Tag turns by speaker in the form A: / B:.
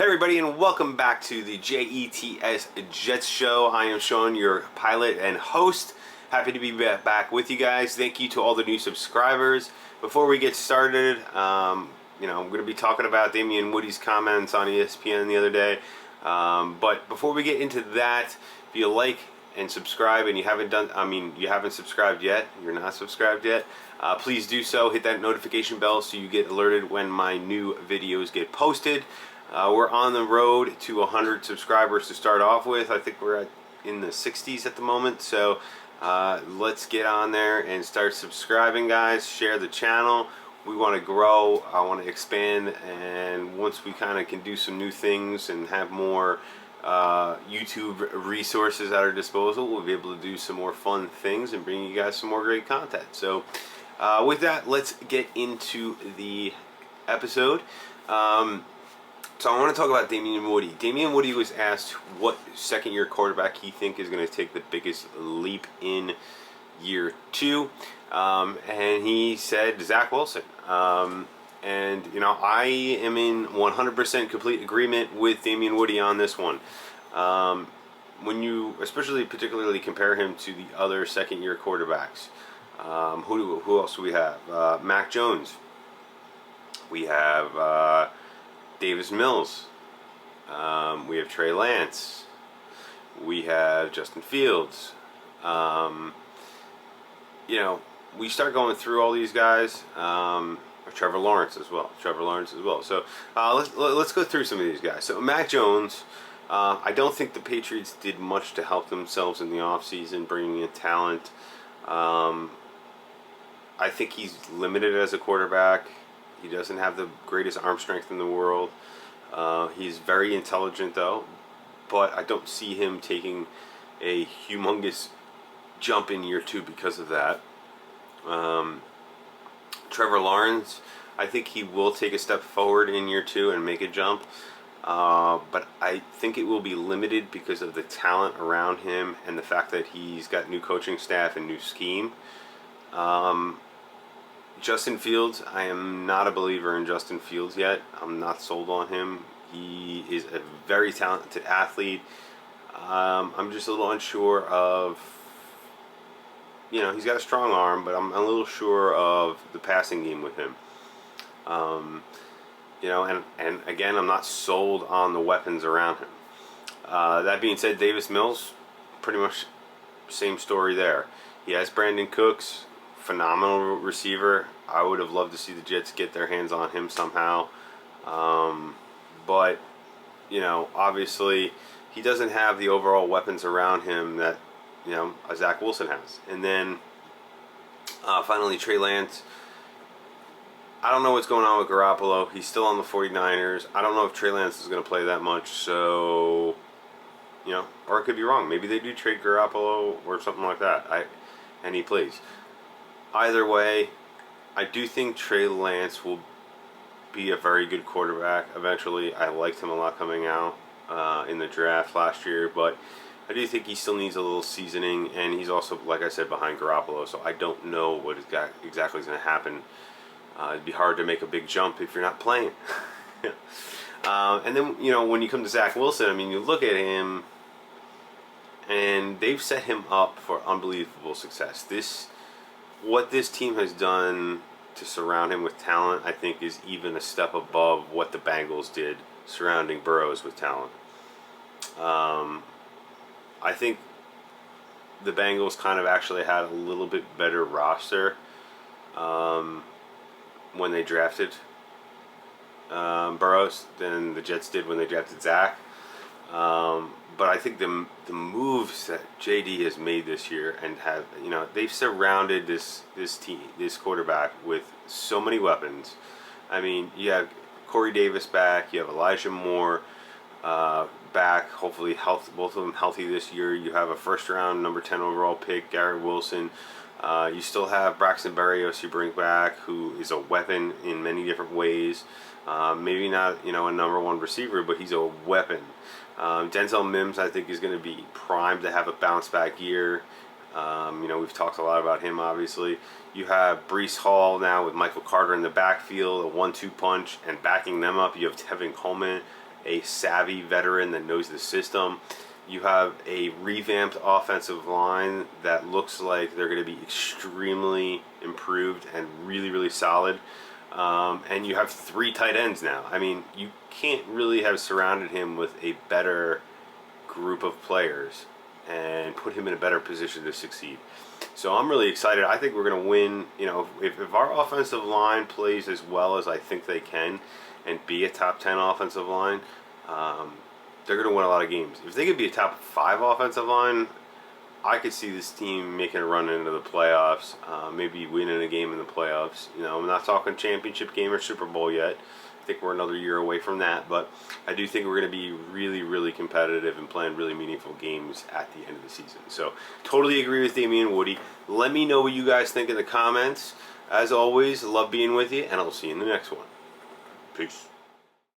A: Hey everybody, and welcome back to the JETS Jets Show. I am Sean, your pilot and host. Happy to be back with you guys. Thank you to all the new subscribers. Before we get started, I'm going to be talking about Damien Woody's comments on ESPN the other day. But before we get into that, if you like and subscribe and you haven't subscribed yet, you're not subscribed yet, please do so. Hit that notification bell so you get alerted when my new videos get posted. We're on the road to 100 subscribers to start off with. I think we're in the 60s at the moment, so let's get on there and start subscribing, guys. Share the channel. We want to grow. I want to expand, and once we kind of can do some new things and have more YouTube resources at our disposal, we'll be able to do some more fun things and bring you guys some more great content. So with that, let's get into the episode. So I want to talk about Damien Woody. Damien Woody was asked what second-year quarterback he think is going to take the biggest leap in year two, and he said Zach Wilson. And I am in 100% complete agreement with Damien Woody on this one. When you, particularly compare him to the other second-year quarterbacks, who else do we have? Mac Jones. We have Davis Mills. We have Trey Lance. We have Justin Fields. We start going through all these guys. Trevor Lawrence as well. So let's go through some of these guys. So Mac Jones, I don't think the Patriots did much to help themselves in the offseason, bringing in talent. I think he's limited as a quarterback. He doesn't have the greatest arm strength in the world. He's very intelligent, though, but I don't see him taking a humongous jump in year two because of that. Trevor Lawrence, I think he will take a step forward in year two and make a jump, but I think it will be limited because of the talent around him and the fact that he's got new coaching staff and new scheme. Justin Fields, I am not a believer in Justin Fields yet. I'm not sold on him. He is a very talented athlete. I'm just a little unsure of, he's got a strong arm, but I'm a little sure of the passing game with him. And again, I'm not sold on the weapons around him. That being said, Davis Mills, pretty much same story there. He has Brandon Cooks. Phenomenal receiver. I would have loved to see the Jets get their hands on him somehow. But, obviously he doesn't have the overall weapons around him that, Zach Wilson has. And then, finally, Trey Lance. I don't know what's going on with Garoppolo. He's still on the 49ers. I don't know if Trey Lance is going to play that much, so, or it could be wrong. Maybe they do trade Garoppolo or something like that. And he plays. Either way, I do think Trey Lance will be a very good quarterback eventually. I liked him a lot coming out in the draft last year, but I do think he still needs a little seasoning, and he's also, like I said, behind Garoppolo, so I don't know what exactly is going to happen. It'd be hard to make a big jump if you're not playing. And then, when you come to Zach Wilson, you look at him, and they've set him up for unbelievable success. What this team has done to surround him with talent, I think, is even a step above what the Bengals did surrounding Burrows with talent. I think the Bengals kind of actually had a little bit better roster when they drafted Burrows than the Jets did when they drafted Zach. But I think the moves that JD has made this year and have, they've surrounded this quarterback with so many weapons. You have Corey Davis back, you have Elijah Moore back, hopefully both of them healthy this year. You have a first-round number 10 overall pick, Garrett Wilson. You still have Braxton Berrios you bring back, who is a weapon in many different ways. Maybe not, a number one receiver, but he's a weapon. Denzel Mims, I think, is going to be primed to have a bounce-back year. We've talked a lot about him, obviously. You have Breece Hall now with Michael Carter in the backfield, a 1-2 punch, and backing them up, you have Tevin Coleman a savvy veteran that knows the system. You have a revamped offensive line that looks like they're going to be extremely improved and really, really solid. And you have 3 tight ends now. I mean, you can't really have surrounded him with a better group of players and put him in a better position to succeed. So I'm really excited. I think we're going to win. You know, if our offensive line plays as well as I think they can and be a top 10 offensive line, they're going to win a lot of games. If they could be a top 5 offensive line, I could see this team making a run into the playoffs, maybe winning a game in the playoffs. You know, I'm not talking championship game or Super Bowl yet. I think we're another year away from that, but I do think we're going to be really, really competitive and playing really meaningful games at the end of the season. So, totally agree with Damien Woody. Let me know what you guys think in the comments. As always, love being with you, and I'll see you in the next one. Peace.